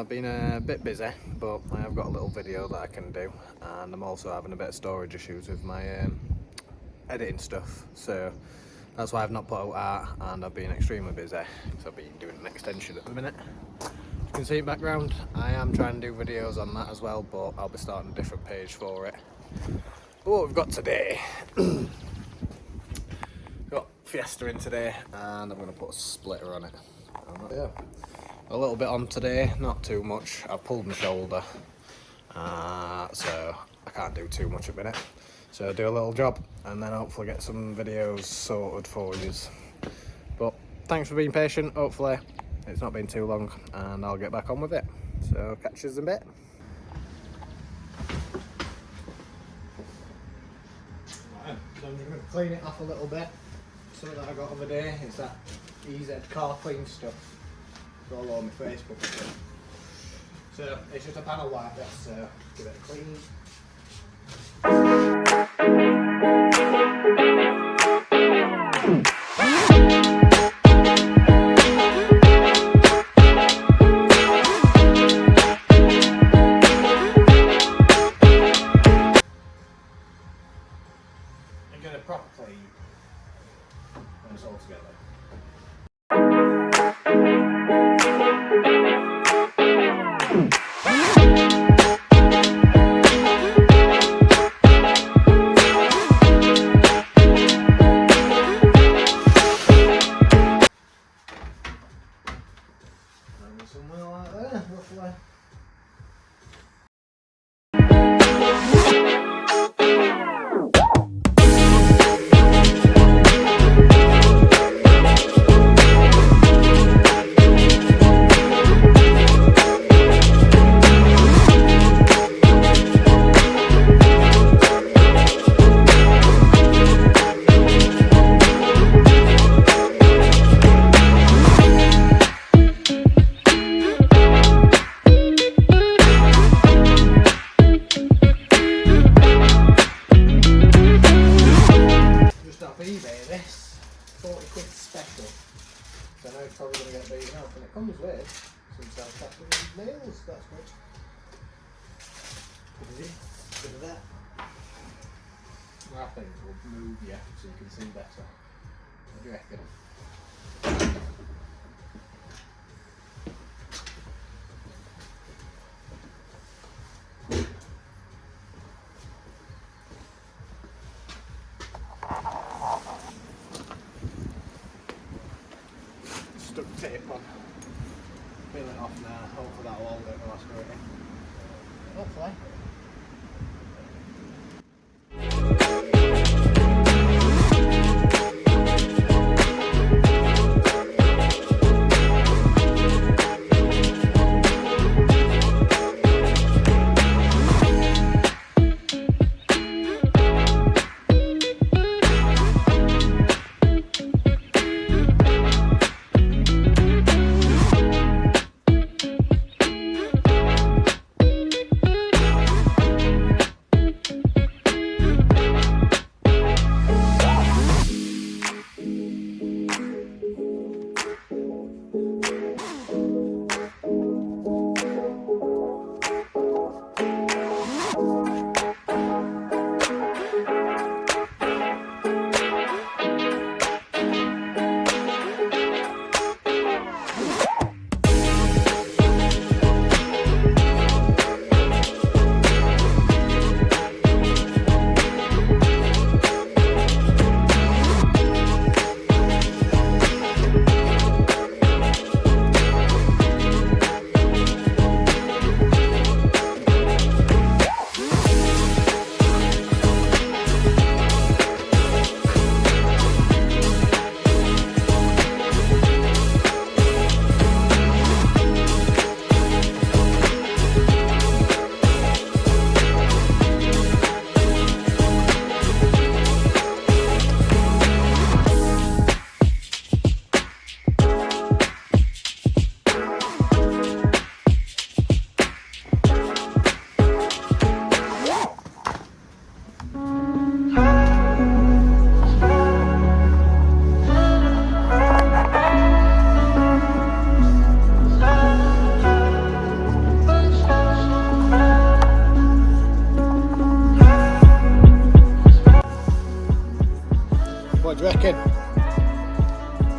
I've been a bit busy, but I have got a little video that I can do, and I'm also having a bit of storage issues with my editing stuff, so that's why I've not put out art, and I've been extremely busy because I've been doing an extension at the minute. You can see in background, I am trying to do videos on that as well, but I'll be starting a different page for it. But what we've got today, we've got Fiesta in today, and I'm going to put a splitter on it. Yeah, a little bit on today, not too much. I've pulled my shoulder, so I can't do too much at the minute. So I'll do a little job and then hopefully get some videos sorted for you. But thanks for being patient. Hopefully it's not been too long and I'll get back on with it. So catch us in a bit. Right, so I'm just going to clean it off a little bit. Something that I got the other day is that EZ car clean stuff. It's all over my Facebook. So it's just a panel wiper, so give it a clean. And get a proper clean when it's all together. Somewhere like there, roughly. eBay this, 40 quid special. So I know it's probably going to get beaten up, and it comes with some self-tapping nails, that's good. Good of that. Our things will move you so you can see better. What do you reckon? Stuck tape on. Peel it off now, hopefully that'll hold it while I screw it in. Hopefully.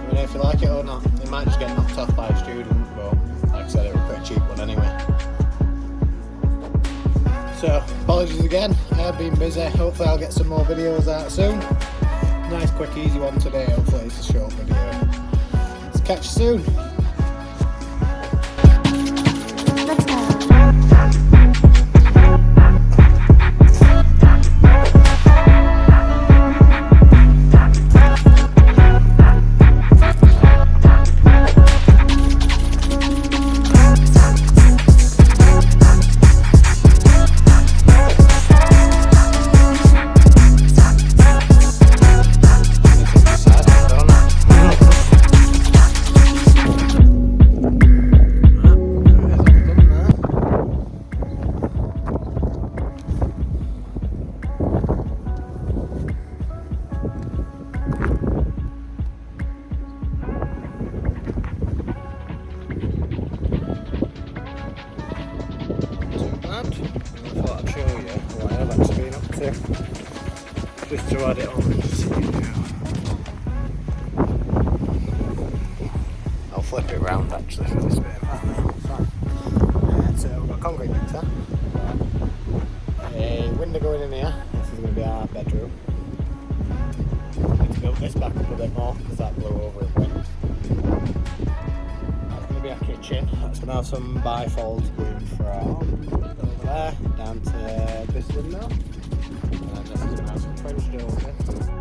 me know if you like it or not. It might just get knocked off by a student, but like I said, it was a pretty cheap one anyway. So, apologies again, I have been busy. Hopefully I'll get some more videos out soon. Nice, quick, easy one today. Hopefully it's a short video. Let's catch you soon. I thought I'd show you what I've actually been up to, just to add it on and see it now. I'll flip it round actually for this bit of that. So we've got a concrete mixer, a window going in here. This is going to be our bedroom. Let's build this back up a bit more because that blew over in wind. That's going to be our kitchen. That's going to have some bifolds going from there down to this window, and this is going to have some French doors.